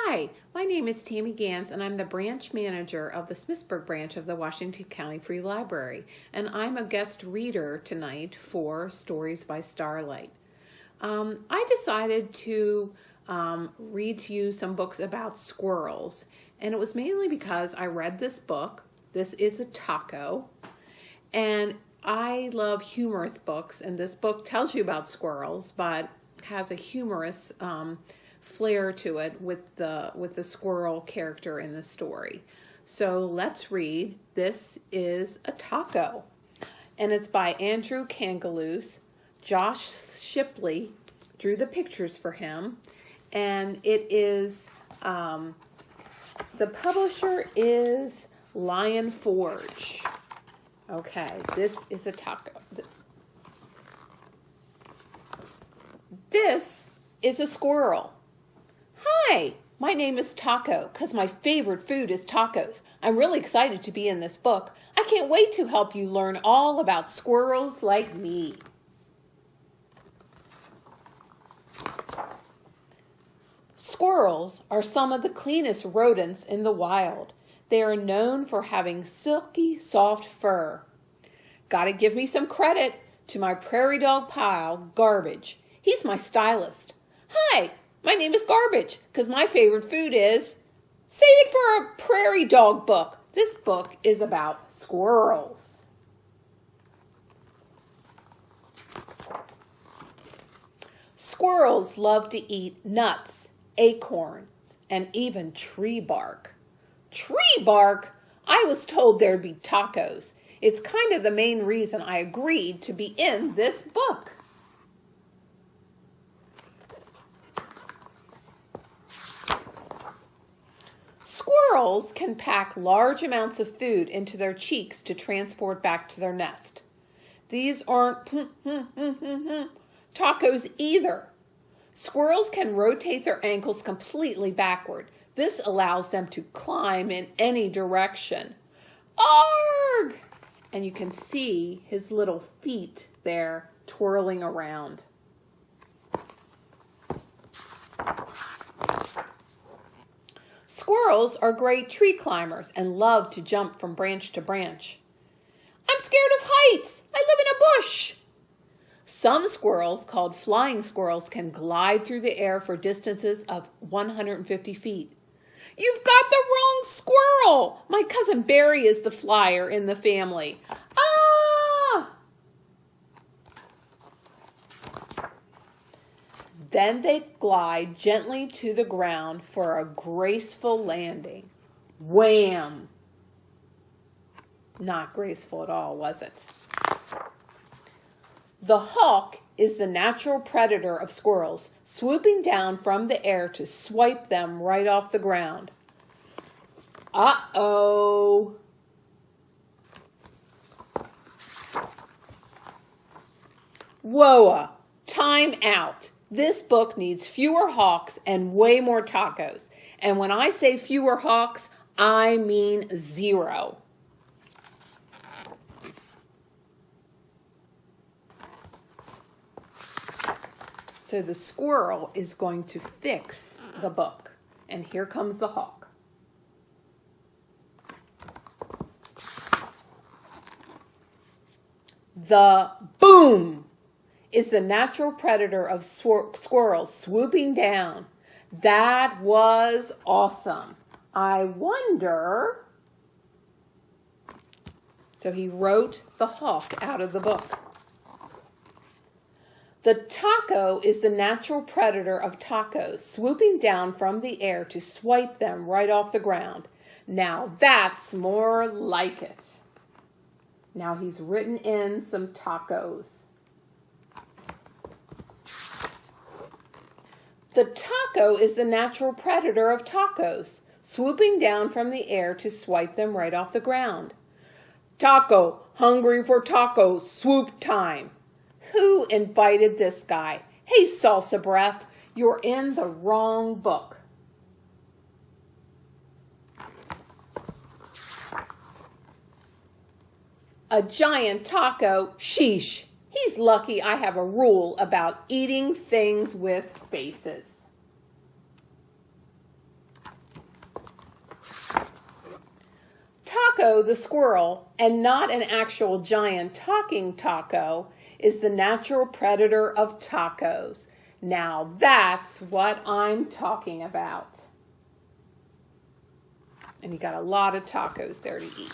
Hi, my name is Tammy Gans, and I'm the branch manager of the Smithsburg branch of the Washington County Free Library, and I'm a guest reader tonight for Stories by Starlight. I decided to read to you some books about squirrels, and it was mainly because I read this book. This is a taco, and I love humorous books, and this book tells you about squirrels, but has a humorous flair to it with the squirrel character in the story. So let's read. This is a taco, and it's by Andrew Kangalus. Josh Shipley drew the pictures for him, and it is the publisher is Lion Forge. Okay, this is a taco. This is a squirrel. Hi, my name is Taco because my favorite food is tacos. I'm really excited to be in this book. I can't wait to help you learn all about squirrels like me. Squirrels are some of the cleanest rodents in the wild. They are known for having silky, soft fur. Gotta give me some credit to my prairie dog pal, Garbage. He's my stylist. Hi, my name is Garbage because my favorite food is... Save it for a prairie dog book. This book is about squirrels. Squirrels love to eat nuts, acorns, and even tree bark. Tree bark? I was told there'd be tacos. It's kind of the main reason I agreed to be in this book. Squirrels can pack large amounts of food into their cheeks to transport back to their nest. These aren't tacos either. Squirrels can rotate their ankles completely backward. This allows them to climb in any direction. Arg! And you can see his little feet there twirling around. Squirrels are great tree climbers and love to jump from branch to branch. I'm scared of heights. I live in a bush. Some squirrels, called flying squirrels, can glide through the air for distances of 150 feet. You've got the wrong squirrel. My cousin Barry is the flyer in the family. Ah! Then they glide gently to the ground for a graceful landing. Wham! Not graceful at all, was it? The hawk is the natural predator of squirrels, swooping down from the air to swipe them right off the ground. Uh-oh! Whoa! Time out! This book needs fewer hawks and way more tacos. And when I say fewer hawks, I mean 0. So the squirrel is going to fix the book. And here comes the hawk. The boom is the natural predator of squirrels swooping down. That was awesome. I wonder... So he wrote the hawk out of the book. The taco is the natural predator of tacos, swooping down from the air to swipe them right off the ground. Now that's more like it. Now he's written in some tacos. The taco is the natural predator of tacos, swooping down from the air to swipe them right off the ground. Taco, hungry for tacos, swoop time. Who invited this guy? Hey, Salsa Breath, you're in the wrong book. A giant taco, sheesh. He's lucky I have a rule about eating things with faces. Taco the squirrel, and not an actual giant talking taco, is the natural predator of tacos. Now that's what I'm talking about. And you got a lot of tacos there to eat.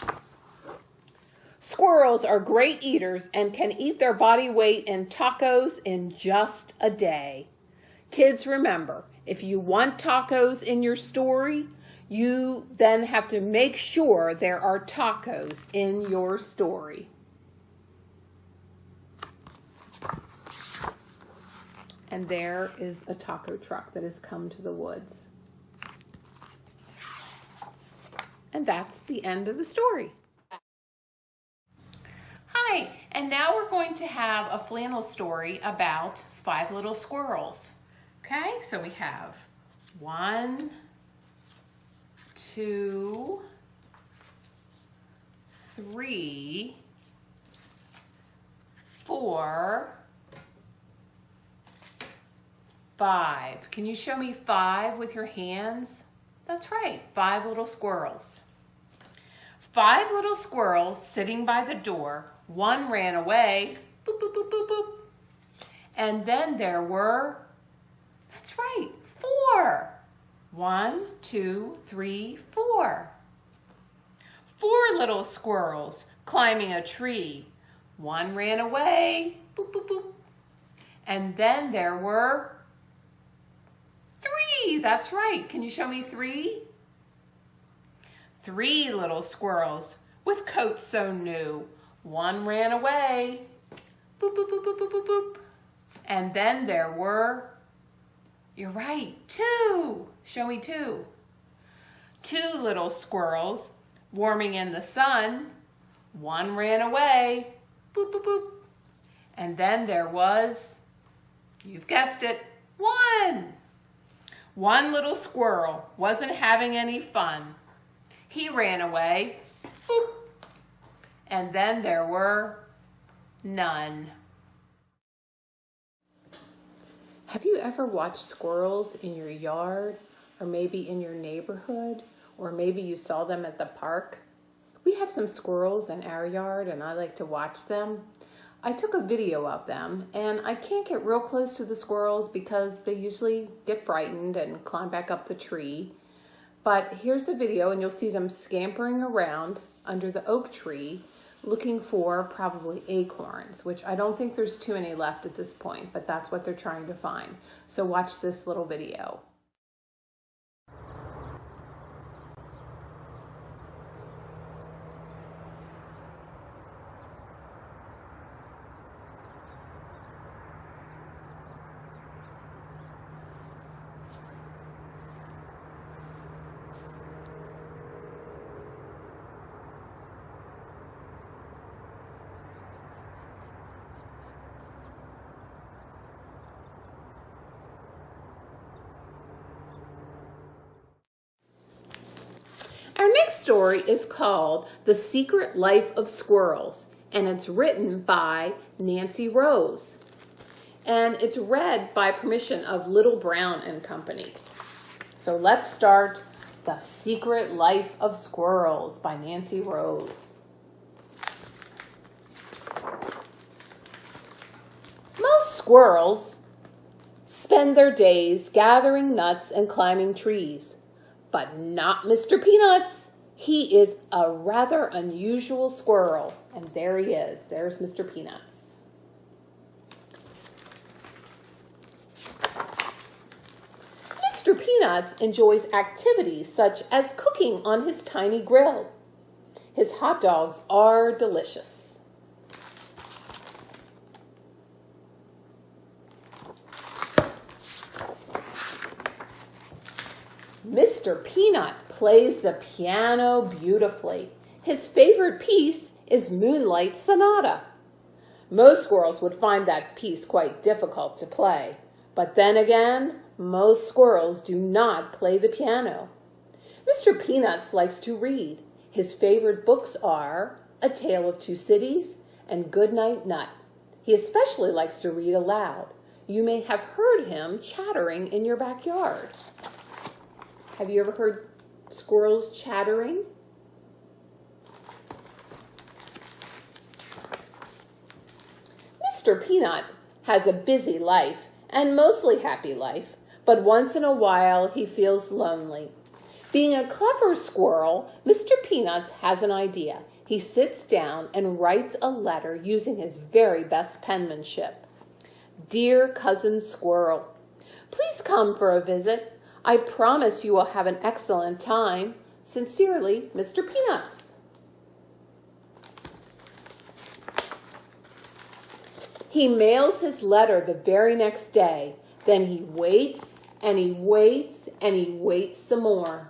Squirrels are great eaters and can eat their body weight in tacos in just a day. Kids, remember, if you want tacos in your story, you then have to make sure there are tacos in your story. And there is a taco truck that has come to the woods. And that's the end of the story. Hi, and now we're going to have a flannel story about 5 little squirrels. Okay, so we have 1, 2, 3, 4, 5. Can you show me 5 with your hands? That's right, 5 little squirrels. 5 little squirrels sitting by the door. 1 ran away, boop, boop, boop, boop, boop. And then there were, that's right, 4. 1, 2, 3, 4. 4 little squirrels climbing a tree. 1 ran away, boop, boop, boop. And then there were 3. That's right. Can you show me 3? 3 little squirrels with coats so new. 1 ran away, boop, boop, boop, boop, boop, boop, boop. And then there were, you're right, 2. Show me 2. 2 little squirrels warming in the sun. 1 ran away, boop, boop, boop. And then there was, you've guessed it, 1. 1 little squirrel wasn't having any fun. He ran away, boop. And then there were none. Have you ever watched squirrels in your yard, or maybe in your neighborhood, or maybe you saw them at the park? We have some squirrels in our yard and I like to watch them. I took a video of them and I can't get real close to the squirrels because they usually get frightened and climb back up the tree. But here's the video and you'll see them scampering around under the oak tree looking for probably acorns, which I don't think there's too many left at this point, but that's what they're trying to find. So watch this little video. Our next story is called The Secret Life of Squirrels, and it's written by Nancy Rose. And it's read by permission of Little Brown and Company. So let's start The Secret Life of Squirrels by Nancy Rose. Most squirrels spend their days gathering nuts and climbing trees. But not Mr. Peanuts. He is a rather unusual squirrel. And there he is. There's Mr. Peanuts. Mr. Peanuts enjoys activities such as cooking on his tiny grill. His hot dogs are delicious. Mr. Peanut plays the piano beautifully. His favorite piece is Moonlight Sonata. Most squirrels would find that piece quite difficult to play. But then again, most squirrels do not play the piano. Mr. Peanuts likes to read. His favorite books are A Tale of Two Cities and Goodnight Nut. He especially likes to read aloud. You may have heard him chattering in your backyard. Have you ever heard squirrels chattering? Mr. Peanut has a busy life and mostly happy life, but once in a while he feels lonely. Being a clever squirrel, Mr. Peanuts has an idea. He sits down and writes a letter using his very best penmanship. Dear Cousin Squirrel, please come for a visit. I promise you will have an excellent time. Sincerely, Mr. Peanuts. He mails his letter the very next day. Then he waits and he waits and he waits some more.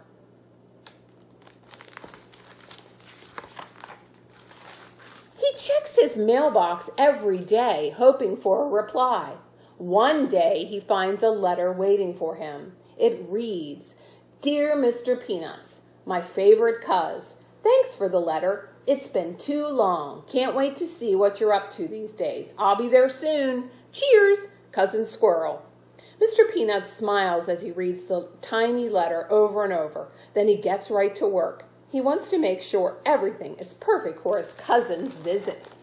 He checks his mailbox every day, hoping for a reply. One day he finds a letter waiting for him. It reads, Dear Mr. Peanuts, my favorite cuz, thanks for the letter. It's been too long. Can't wait to see what you're up to these days. I'll be there soon. Cheers, Cousin Squirrel. Mr. Peanuts smiles as he reads the tiny letter over and over. Then he gets right to work. He wants to make sure everything is perfect for his cousin's visit.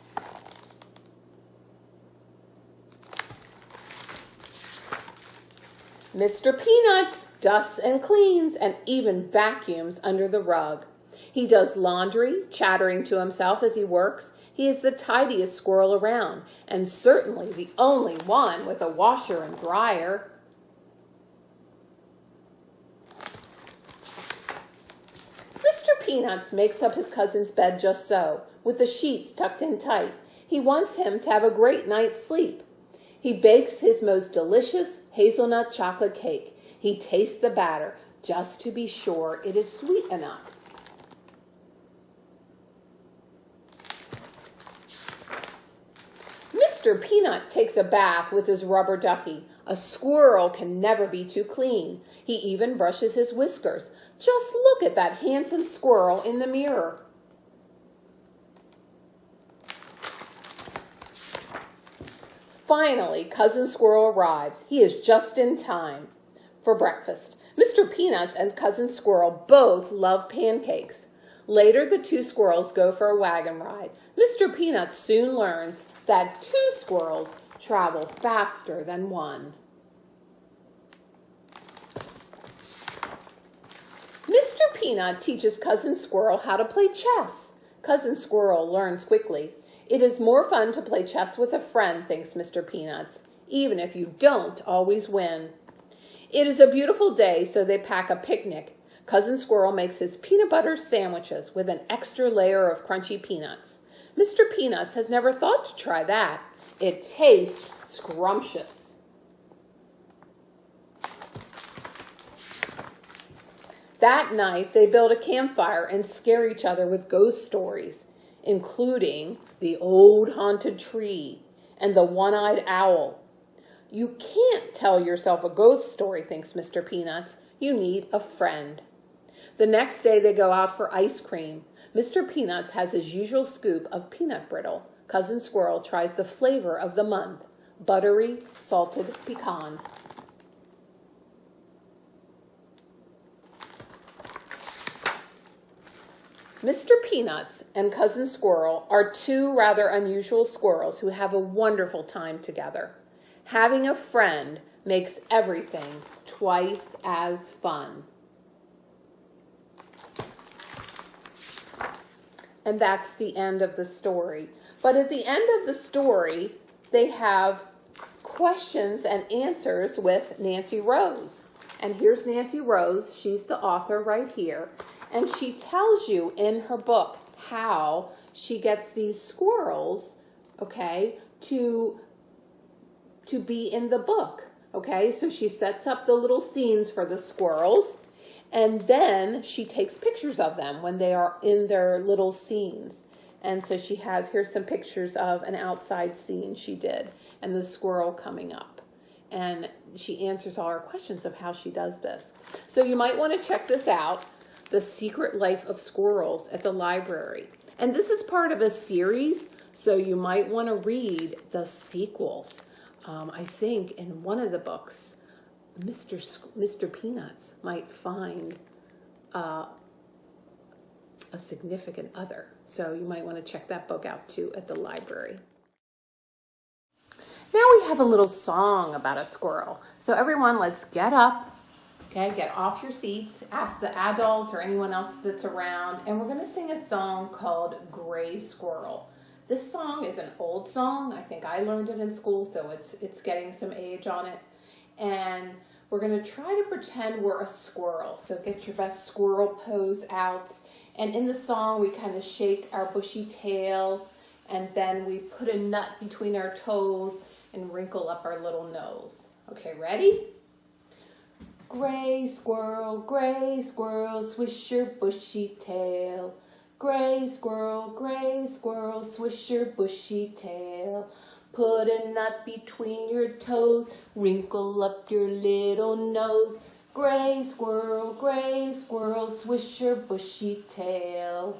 Mr. Peanuts dusts and cleans and even vacuums under the rug. He does laundry, chattering to himself as he works. He is the tidiest squirrel around, and certainly the only one with a washer and dryer. Mr. Peanuts makes up his cousin's bed just so, with the sheets tucked in tight. He wants him to have a great night's sleep. He bakes his most delicious hazelnut chocolate cake. He tastes the batter just to be sure it is sweet enough. Mr. Peanut takes a bath with his rubber ducky. A squirrel can never be too clean. He even brushes his whiskers. Just look at that handsome squirrel in the mirror. Finally, Cousin Squirrel arrives. He is just in time for breakfast. Mr. Peanuts and Cousin Squirrel both love pancakes. Later, the two squirrels go for a wagon ride. Mr. Peanuts soon learns that two squirrels travel faster than one. Mr. Peanut teaches Cousin Squirrel how to play chess. Cousin Squirrel learns quickly. It is more fun to play chess with a friend, thinks Mr. Peanuts, even if you don't always win. It is a beautiful day, so they pack a picnic. Cousin Squirrel makes his peanut butter sandwiches with an extra layer of crunchy peanuts. Mr. Peanuts has never thought to try that. It tastes scrumptious. That night, they build a campfire and scare each other with ghost stories, including the old haunted tree and the one-eyed owl. You can't tell yourself a ghost story, thinks Mr. Peanuts. You need a friend. The next day, they go out for ice cream. Mr. Peanuts has his usual scoop of peanut brittle. Cousin Squirrel tries the flavor of the month, buttery salted pecan. Mr. Peanuts and Cousin Squirrel are two rather unusual squirrels who have a wonderful time together. Having a friend makes everything twice as fun. And that's the end of the story. But at the end of the story, they have questions and answers with Nancy Rose. And here's Nancy Rose. She's the author right here. And she tells you in her book how she gets these squirrels, okay, to be in the book, okay? So she sets up the little scenes for the squirrels, and then she takes pictures of them when they are in their little scenes. And so she has, here's some pictures of an outside scene she did, and the squirrel coming up. And she answers all our questions of how she does this. So you might want to check this out, The Secret Life of Squirrels, at the library. And this is part of a series, so you might want to read the sequels. I think in one of the books, Mr. Peanuts might find a significant other. So you might want to check that book out too at the library. Now we have a little song about a squirrel. So everyone, let's get up. Okay, get off your seats. Ask the adults or anyone else that's around. And we're going to sing a song called Gray Squirrel. This song is an old song. I think I learned it in school, so it's getting some age on it. And we're going to try to pretend we're a squirrel. So get your best squirrel pose out. And in the song, we kind of shake our bushy tail. And then we put a nut between our toes and wrinkle up our little nose. Okay, ready? Gray squirrel, swish your bushy tail. Gray squirrel, swish your bushy tail. Put a nut between your toes, wrinkle up your little nose. Gray squirrel, swish your bushy tail.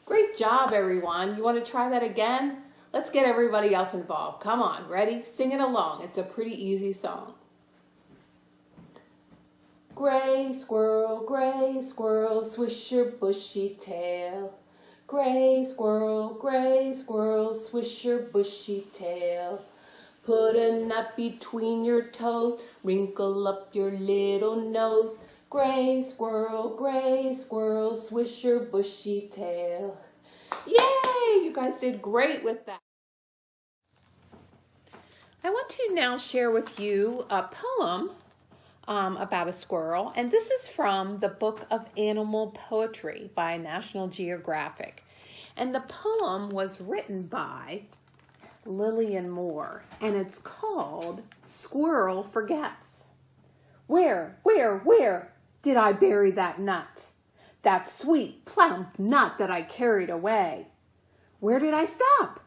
Great job, everyone. You want to try that again? Let's get everybody else involved. Come on, ready? Sing it along. It's a pretty easy song. Gray squirrel, swish your bushy tail. Gray squirrel, swish your bushy tail. Put a nut between your toes, wrinkle up your little nose. Gray squirrel, swish your bushy tail. Yay! You guys did great with that. I want to now share with you a poem about a squirrel, and this is from the Book of Animal Poetry by National Geographic. And the poem was written by Lillian Moore, and it's called Squirrel Forgets. Where did I bury that nut? That sweet, plump nut that I carried away. Where did I stop?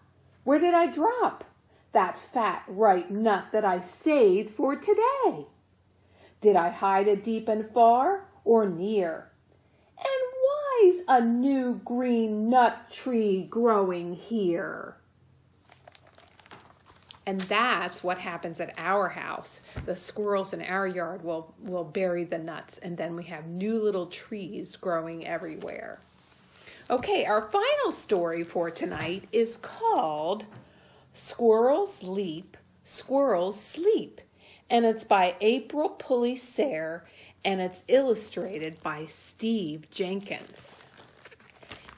Where did I drop that fat, ripe nut that I saved for today? Did I hide it deep and far or near? And why's a new green nut tree growing here? And that's what happens at our house. The squirrels in our yard will bury the nuts, and then we have new little trees growing everywhere. Okay, our final story for tonight is called Squirrels Leap, Squirrels Sleep. And it's by April Pulley-Sayre, and it's illustrated by Steve Jenkins.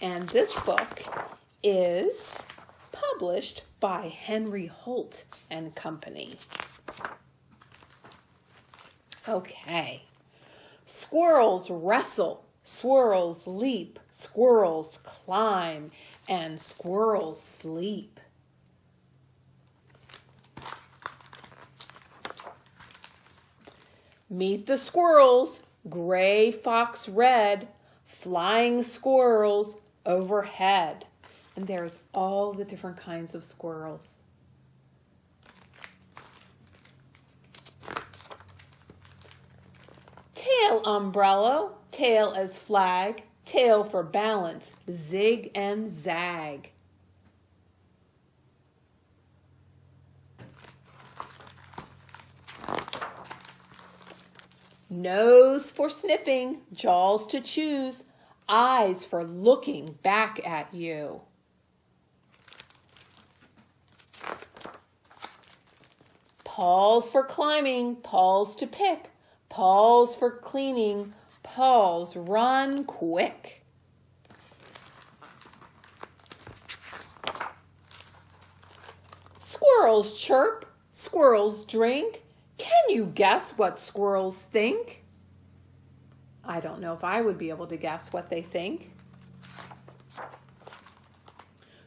And this book is published by Henry Holt and Company. Okay. Squirrels wrestle, squirrels leap, squirrels climb, and squirrels sleep. Meet the squirrels, gray fox red, flying squirrels overhead. And there's all the different kinds of squirrels. Tail umbrella, tail as flag, tail for balance, zig and zag. Nose for sniffing, jaws to choose, eyes for looking back at you. Paws for climbing, paws to pick, paws for cleaning, paws run quick. Squirrels chirp, squirrels drink. Can you guess what squirrels think? I don't know if I would be able to guess what they think.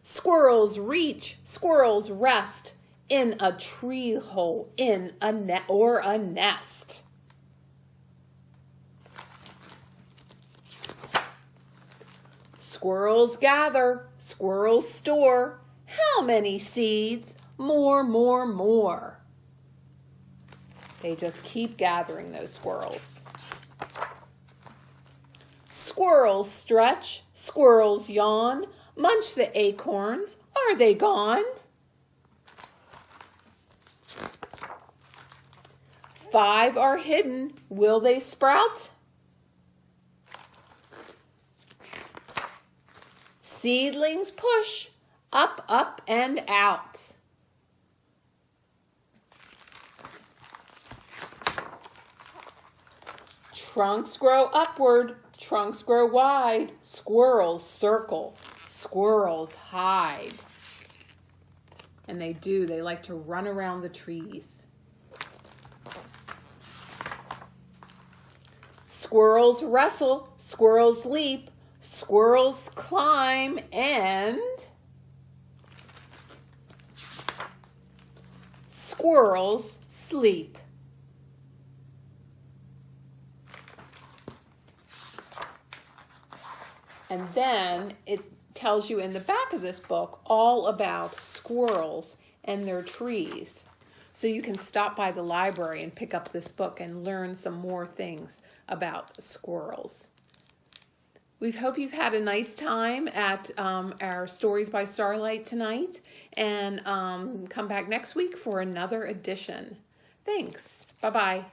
Squirrels reach, squirrels rest in a tree hole, in a net or a nest. Squirrels gather, squirrels store. How many seeds? More, more, more. They just keep gathering those squirrels. Squirrels stretch, squirrels yawn, munch the acorns. Are they gone? 5 are hidden. Will they sprout? Seedlings push, up, up, and out. Trunks grow upward, trunks grow wide. Squirrels circle, squirrels hide. And they do, they like to run around the trees. Squirrels wrestle, squirrels leap, squirrels climb, and squirrels sleep. And then it tells you in the back of this book all about squirrels and their trees. So you can stop by the library and pick up this book and learn some more things about squirrels. We hope you've had a nice time at our Stories by Starlight tonight, and come back next week for another edition. Thanks. Bye-bye.